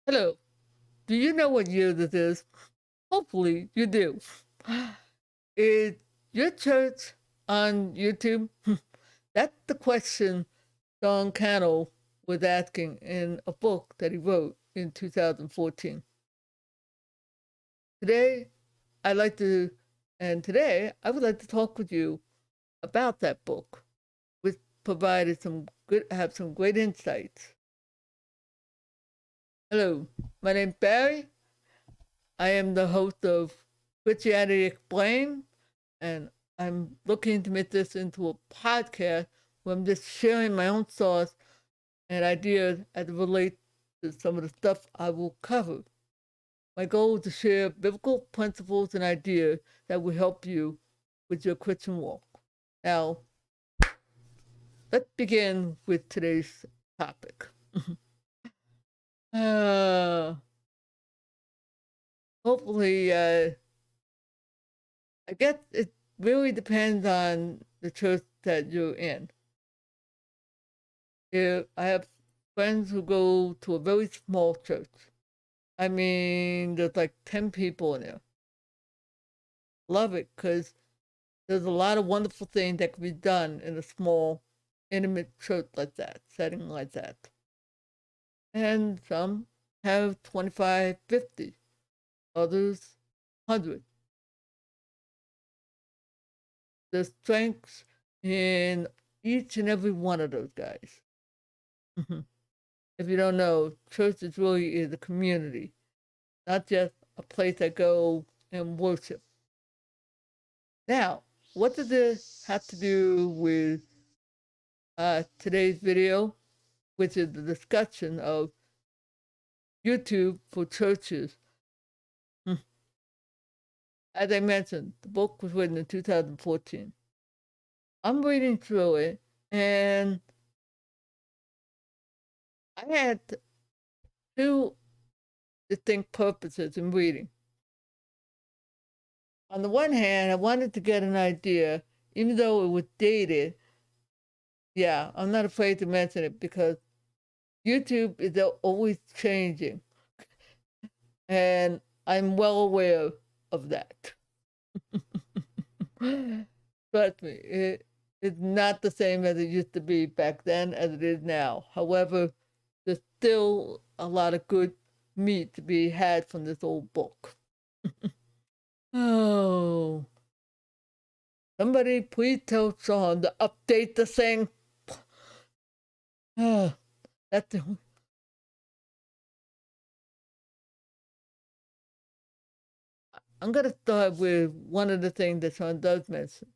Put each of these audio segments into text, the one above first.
Hello. Do you know what year this is? Hopefully you do. Is your church on YouTube? That's the question Sean Cannell was asking in a book that he wrote in 2014. Today, I'd like to, today I would like to talk with you about that book, which provided have some great insights. Hello, my name's Barry. I am the host of Christianity Explained, and I'm looking to make this into a podcast where I'm just sharing my own thoughts and ideas as it relates to some of the stuff I will cover. My goal is to share biblical principles and ideas that will help you with your Christian walk. Now, let's begin with today's topic. uh, hopefully, I guess it really depends on the church that you're in. I have friends who go to a very small church. I mean, there's like 10 people in there. Love it because there's a lot of wonderful things that can be done in a small, intimate church like that, setting like that. And some have 25, 50, others 100. There's strengths in each and every one of those guys. If you don't know, church is really is a community, not just a place I go and worship. Now, what does this have to do with today's video, which is the discussion of YouTube for churches? As I mentioned, the book was written in 2014. I'm reading through it, and I had two distinct purposes in reading. On the one hand, I wanted to get an idea, even though it was dated. Yeah, I'm not afraid to mention it because YouTube is always changing, and I'm well aware of that. Trust me, it's not the same as it used to be back then as it is now. However, there's still a lot of good meat to be had from this old book. Oh, somebody please tell Sean to update the thing. That's the I'm going to start with one of the things that Sean does mention.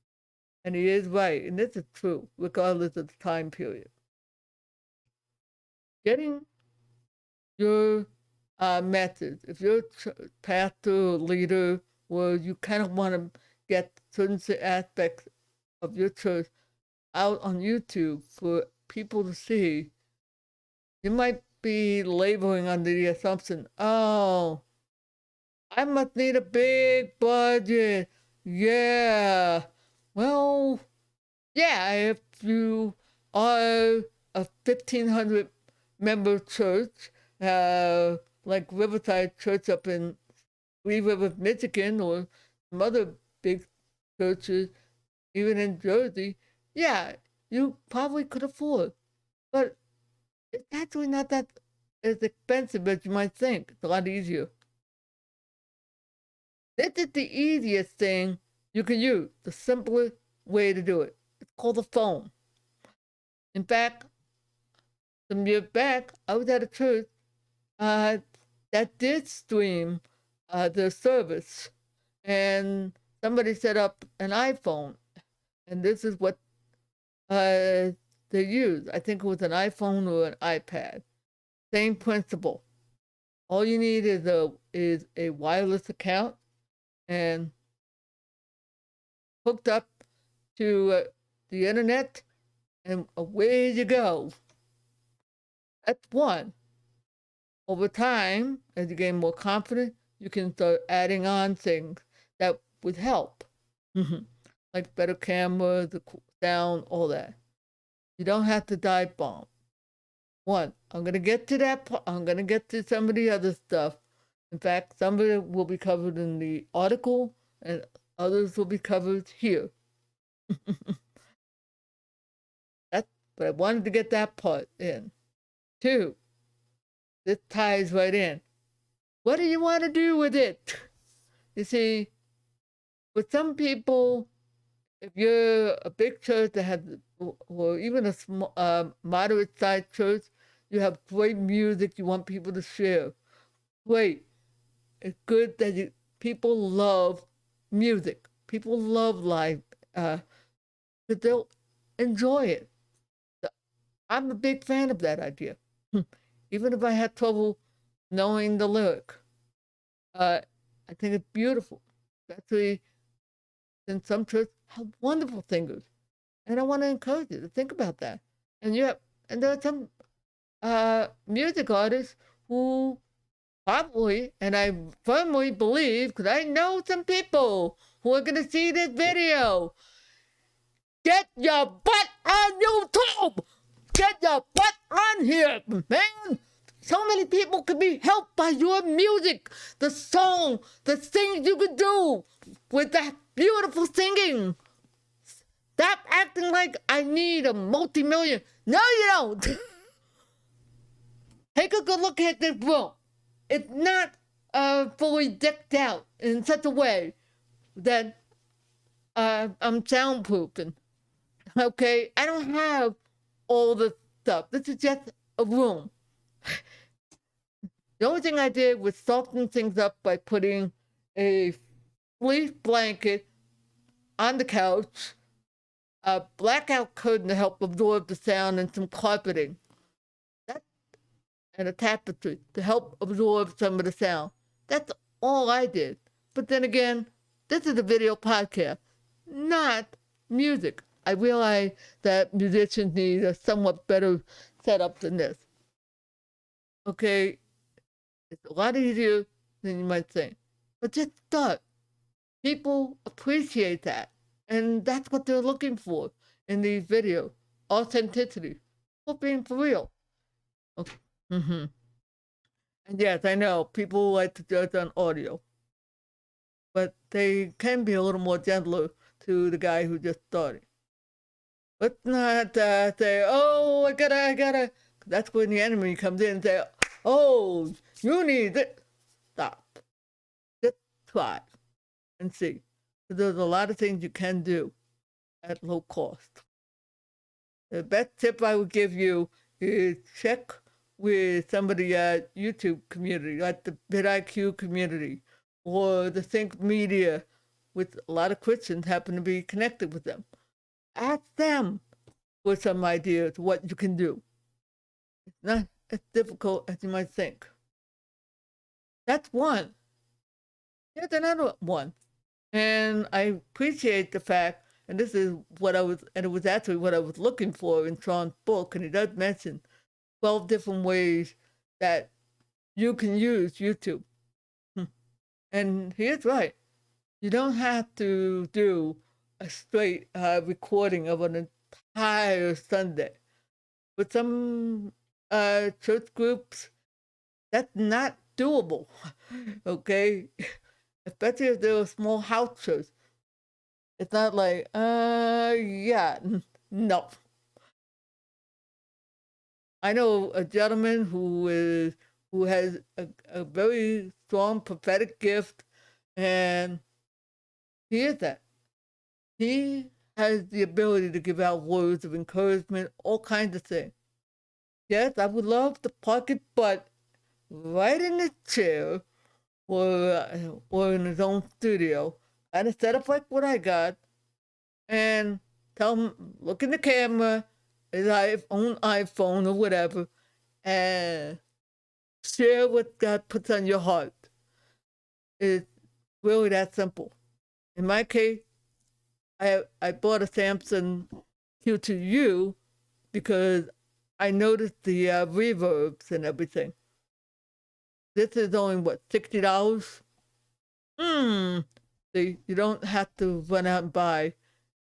And he is right, and this is true, regardless of the time period. Getting your message, if you're a pastor or leader, or you kind of want to get certain aspects of your church out on YouTube for people to see, you might be laboring under the assumption, oh, I must need a big budget. Yeah. Well, yeah, if you are a 1,500 member church, like Riverside Church up in Three Rivers, Michigan, or some other big churches, even in Jersey, yeah, you probably could afford. But it's actually not that as expensive as you might think. It's a lot easier. This is the easiest thing you can use, the simplest way to do it. It's called a phone. In fact, some years back, I was at a church uh, that did stream the service, and somebody set up an iPhone, and this is what they used. I think it was an iPhone or an iPad. Same principle. All you need is a wireless account and hooked up to the internet, and away you go. That's one. Over time, as you gain more confidence, you can start adding on things that would help, like better camera, the sound, all that. You don't have to dive bomb. One, I'm going to get to that. I'm going to get to some of the other stuff. In fact, some of it will be covered in the article, and others will be covered here. That's, but I wanted to get that part in. Two, this ties right in. What do you want to do with it? You see, with some people, if you're a big church that has, or even a small, moderate sized church, you have great music you want people to share. Great. It's good that people love music. People love live, because they'll enjoy it. So I'm a big fan of that idea. Even if I had trouble knowing the lyric, I think it's beautiful. Especially since some churches have wonderful singers. And I want to encourage you to think about that. And and there are some music artists who probably, and I firmly believe, because I know some people who are going to see this video, get your butt on YouTube! Get your butt on here, man! So many people could be helped by your music, the song, the things you could do with that beautiful singing. Stop acting like I need a multi-million. No, you don't. Take a good look at this room. It's not fully decked out in such a way that I'm soundproofing. Okay, I don't have all the stuff. This is just a room. The only thing I did was soften things up by putting a fleece blanket on the couch, a blackout curtain to help absorb the sound, and some carpeting. That, and a tapestry to help absorb some of the sound. That's all I did. But then again, this is a video podcast, not music. I realize that musicians need a somewhat better setup than this. Okay, it's a lot easier than you might think. But just start. People appreciate that. And that's what they're looking for in these videos. Authenticity. For being for real. Okay. Mm-hmm. And yes, I know people like to judge on audio. But they can be a little more gentler to the guy who just started. Let's not say, oh, I gotta. That's when the enemy comes in and say, oh, you need it. Stop. Just try and see. There's a lot of things you can do at low cost. The best tip I would give you is check with somebody at YouTube community, like the vidIQ community or the Think Media, with a lot of Christians happen to be connected with them. Ask them for some ideas what you can do. It's not as difficult as you might think. That's one. Here's another one. And I appreciate the fact, and this is what I was, and it was actually what I was looking for in Sean's book, and he does mention 12 different ways that you can use YouTube. And he's right. You don't have to do a straight recording of an entire Sunday. With some church groups, that's not doable, okay? Especially if they're a small house church. It's not like, yeah, no. I know a gentleman who has a very strong prophetic gift, and he is that. He has the ability to give out words of encouragement, all kinds of things. Yes, I would love to park his butt right in his chair or in his own studio, kind of set up like what I got, and tell him, look in the camera, his own iPhone or whatever, and share what God puts on your heart. It's really that simple. In my case, I bought a Samsung Q2U because I noticed the reverbs and everything. This is only, what, $60? So you don't have to run out and buy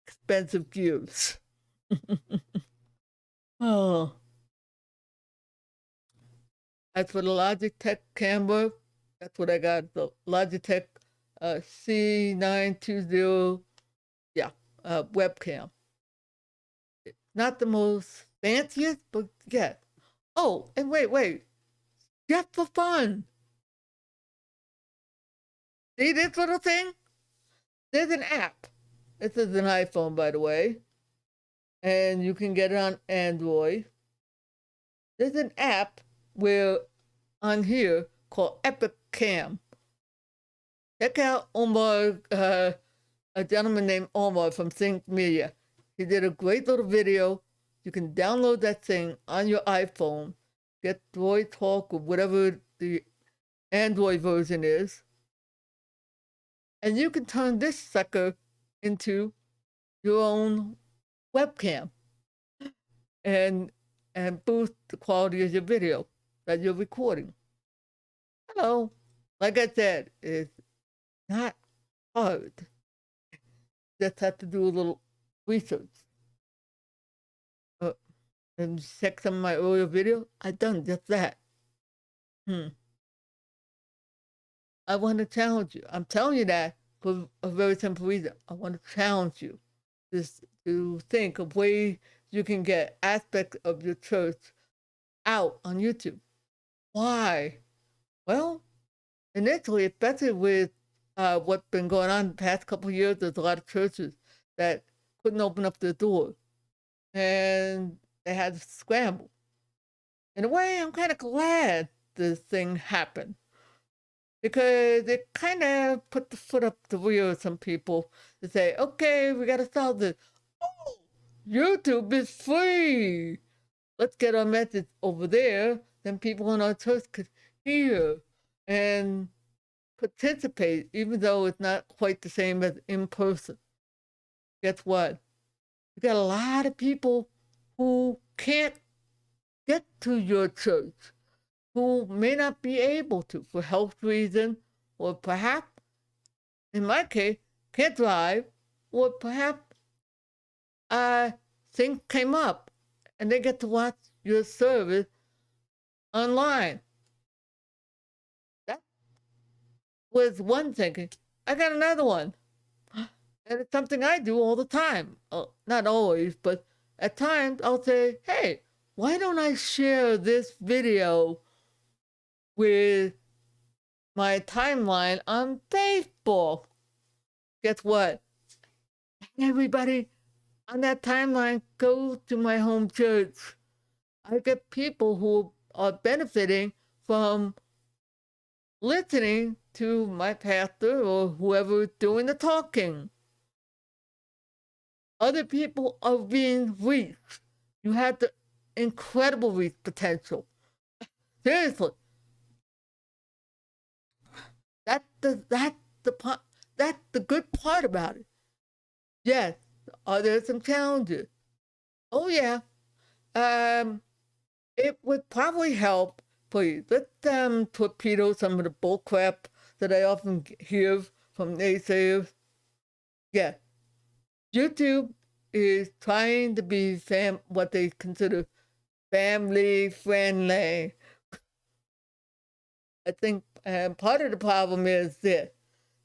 expensive gears. Oh. As for the Logitech camera, that's what I got, the Logitech C920, yeah, webcam. Not the most fanciest, but yeah. Oh, and wait, just for fun. See this little thing? There's an app. This is an iPhone, by the way, and you can get it on Android. There's an app where on here called Epic Cam. Check out Omar, a gentleman named Omar from Think Media. He did a great little video. You can download that thing on your iPhone, get Droid Talk or whatever the Android version is, and you can turn this sucker into your own webcam and boost the quality of your video that you're recording. Hello. Like I said, it's not hard. Just have to do a little research. And check some of my earlier videos. I've done just that. I want to challenge you. I'm telling you that for a very simple reason. I want to challenge you just to think of ways you can get aspects of your church out on YouTube. Why? Well, initially, especially with what's been going on the past couple of years, there's a lot of churches that couldn't open up their doors, and they had to scramble. In a way, I'm kind of glad this thing happened because it kind of put the foot up the wheel of some people to say, okay, we got to solve this. Oh, YouTube is free. Let's get our message over there. Then people in our church could hear and participate, even though it's not quite the same as in person. Guess what? You got a lot of people who can't get to your church, who may not be able to for health reasons, or perhaps, in my case, can't drive, or perhaps things came up and they get to watch your service online. That was one thinking. I got another one. And it's something I do all the time. Not always, but at times I'll say, hey, why don't I share this video with my timeline on Facebook? Guess what? Everybody on that timeline goes to my home church. I get people who are benefiting from listening to my pastor or whoever is doing the talking. Other people are being reached. You have the incredible reach potential. Seriously. That's the good part about it. Yes, are there some challenges? Oh yeah. It would probably help. Please let them torpedo some of the bullcrap that I often hear from naysayers. Yeah, YouTube is trying to be what they consider family friendly. I think part of the problem is this.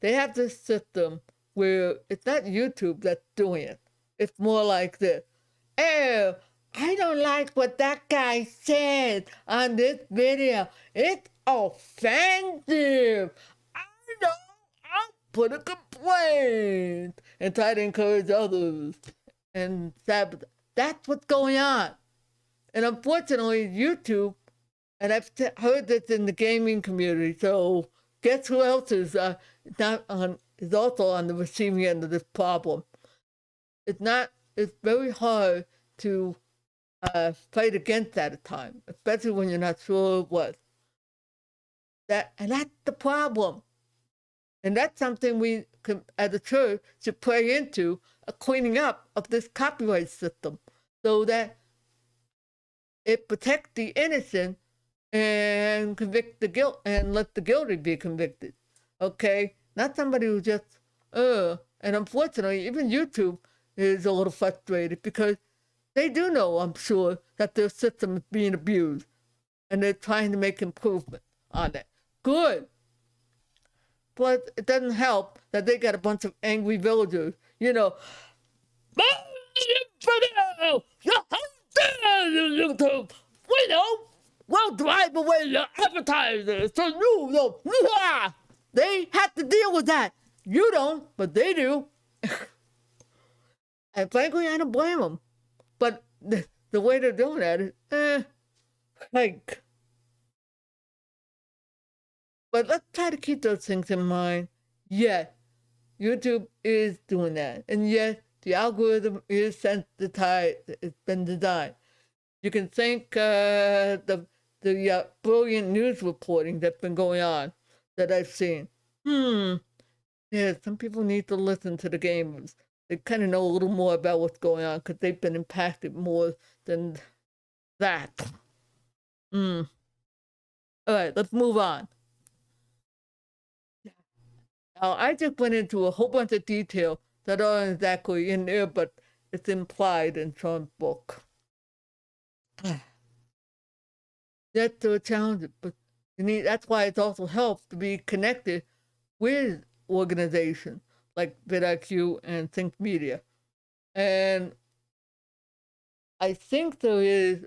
They have this system where it's not YouTube that's doing it. It's more like this. Oh, I don't like what that guy said on this video. It's offensive. I know. I'll put a complaint and try to encourage others and sabotage. That's what's going on. And unfortunately, YouTube, and I've heard this in the gaming community, so guess who else is is also on the receiving end of this problem? It's very hard to fight against that at times, especially when you're not sure what. And that's the problem. And that's something we, as a church, should pray into a cleaning up of this copyright system so that it protects the innocent and convict the guilt and let the guilty be convicted. Okay? Not somebody who just, and unfortunately, even YouTube is a little frustrated because they do know, I'm sure, that their system is being abused. and they're trying to make improvement on it. Good. But it doesn't help that they got a bunch of angry villagers, you know. YouTube. We know. We'll drive away the advertisers. So you know. They have to deal with that. You don't, but they do. And frankly, I don't blame them. But the way they're doing that is, like. But let's try to keep those things in mind. Yes, YouTube is doing that. And yes, the algorithm is sensitized. It's been designed. You can thank the brilliant news reporting that's been going on that I've seen. Yeah, some people need to listen to the gamers. They kind of know a little more about what's going on because they've been impacted more than that. All right, let's move on. Now, I just went into a whole bunch of detail that aren't exactly in there, but it's implied in Sean's book. That's a challenge, but that's why it also helps to be connected with organizations like vidIQ and Think Media. And I think there is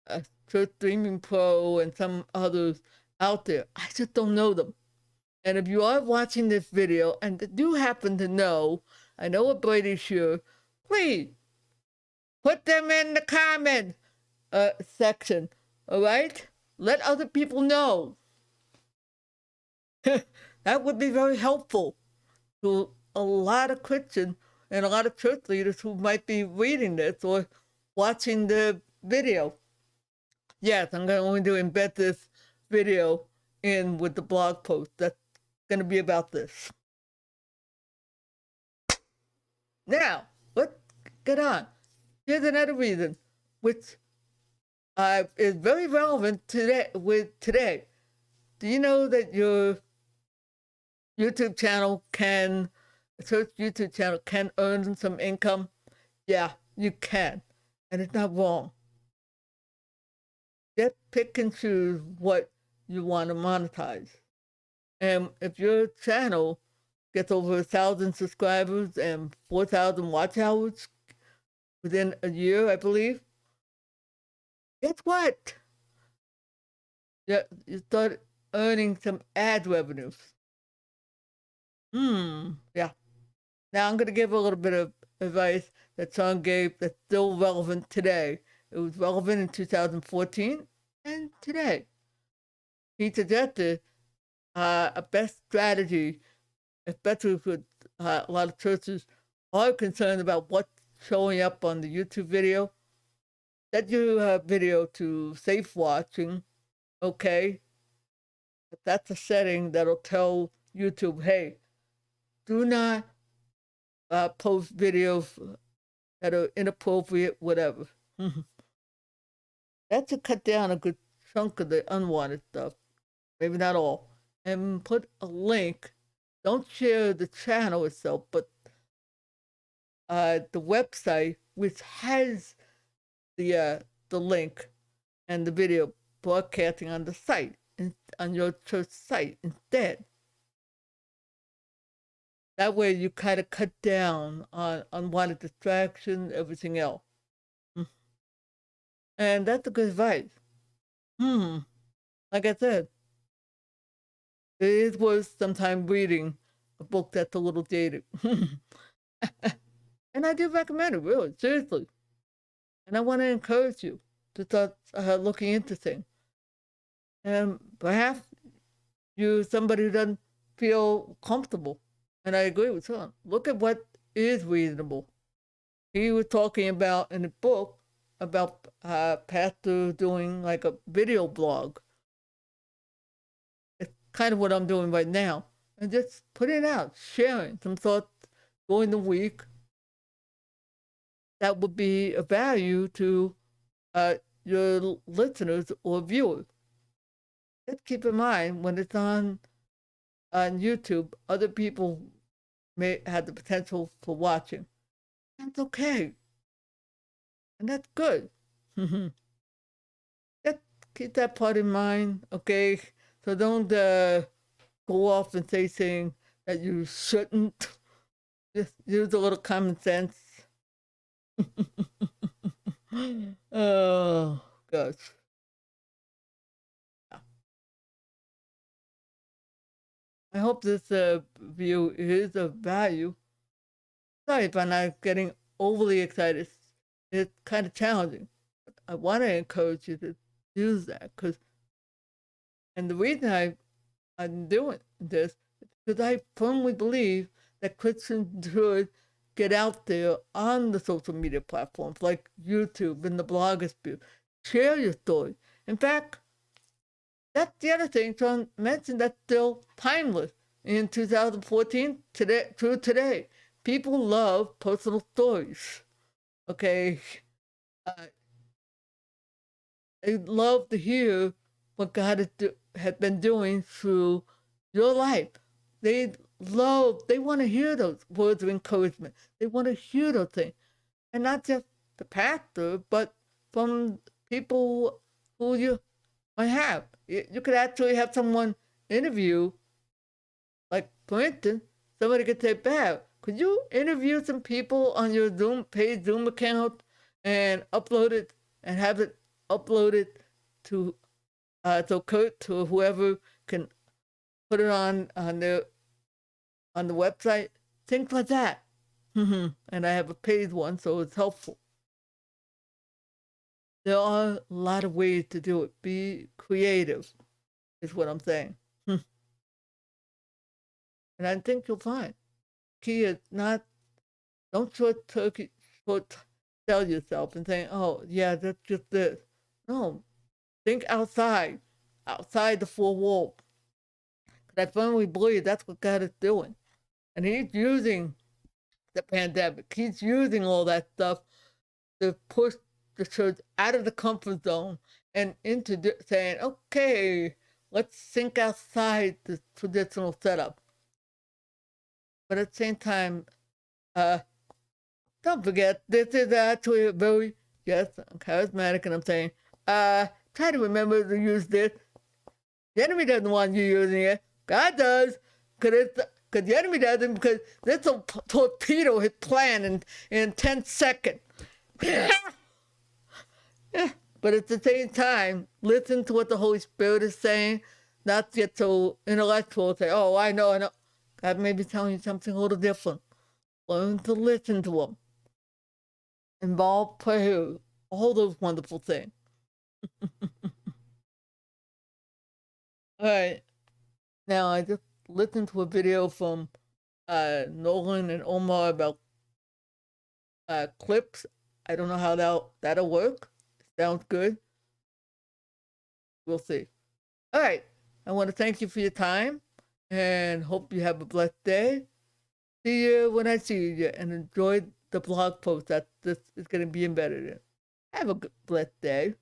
a Church Streaming Pro and some others out there. I just don't know them. And if you are watching this video and do happen to know, I know what Brady's sure, please put them in the comment section, all right? Let other people know. That would be very helpful to a lot of Christians and a lot of church leaders who might be reading this or watching the video. Yes, I'm going to embed this video in with the blog post. That's going to be about this. Now, let's get on. Here's another reason, which is very relevant today. Do you know that your YouTube channel church YouTube channel can earn some income? Yeah, you can. And it's not wrong. Just pick and choose what you want to monetize. And if your channel gets over 1,000 subscribers and 4,000 watch hours within a year, I believe, guess what? You start earning some ad revenues. Yeah. Now I'm going to give a little bit of advice that Sean gave that's still relevant today. It was relevant in 2014 and today. He suggested a best strategy, especially for a lot of churches are concerned about what's showing up on the YouTube video. Set your video to safe watching, okay? But that's a setting that'll tell YouTube, hey, do not post videos that are inappropriate, whatever. That should cut down a good chunk of the unwanted stuff. Maybe not all. And put a link. Don't share the channel itself, but the website, which has the link and the video broadcasting on the site, on your church site instead. That way you kind of cut down on unwanted distraction, everything else. And that's a good advice. Like I said, it is worth sometimes reading a book that's a little dated. And I do recommend it, really, seriously. And I want to encourage you to start looking into things. And perhaps you're somebody who doesn't feel comfortable. And I agree with Sean. Look at what is reasonable. He was talking about in the book about pastors doing like a video blog. It's kind of what I'm doing right now. And just putting it out, sharing some thoughts during the week that would be of value to your listeners or viewers. Just keep in mind when it's on YouTube, other people may have the potential for watching. That's okay. And that's good. Just keep that part in mind, okay? So don't go off and say things that you shouldn't. Just use a little common sense. Oh, gosh. I hope this view is of value. Sorry if I'm not getting overly excited. It's kind of challenging. I want to encourage you to use that and the reason I'm doing this is because I firmly believe that Christians should get out there on the social media platforms like YouTube and the blogosphere. Share your story. In fact, that's the other thing Sean mentioned that's still timeless. In 2014, today through today, people love personal stories. Okay, uh, they love to hear what God has been doing through your life. They they want to hear those words of encouragement. They want to hear those things. And not just the pastor, but from people who you might have. You could actually have someone interview, like, for instance, somebody could say, Bab, could you interview some people on your paid Zoom account and upload it and have it uploaded to so Kurt or whoever can put it on the website, things like that. And I have a paid one, so it's helpful. There are a lot of ways to do it. Be creative, is what I'm saying. And I think you'll find. Key is not, don't tell yourself and saying, oh, yeah, that's just this. No, think outside the four walls. Because I firmly believe that's what God is doing. And He's using the pandemic, He's using all that stuff to push the church out of the comfort zone and into saying, okay, let's think outside the traditional setup. But at the same time, don't forget, this is actually a very, yes, I'm charismatic, and I'm saying, try to remember to use this. The enemy doesn't want you using it. God does, because the enemy doesn't, because this will torpedo his plan in 10 seconds. But at the same time, listen to what the Holy Spirit is saying, not get so intellectual, say, oh, I know. God may be telling you something a little different. Learn to listen to Him. Involve prayer, all those wonderful things. All right. Now, I just listened to a video from Nolan and Omar about clips. I don't know how that'll work. Sounds good. We'll see. All right. I want to thank you for your time and hope you have a blessed day. See you when I see you and enjoy the blog post that this is going to be embedded in. Have a blessed day.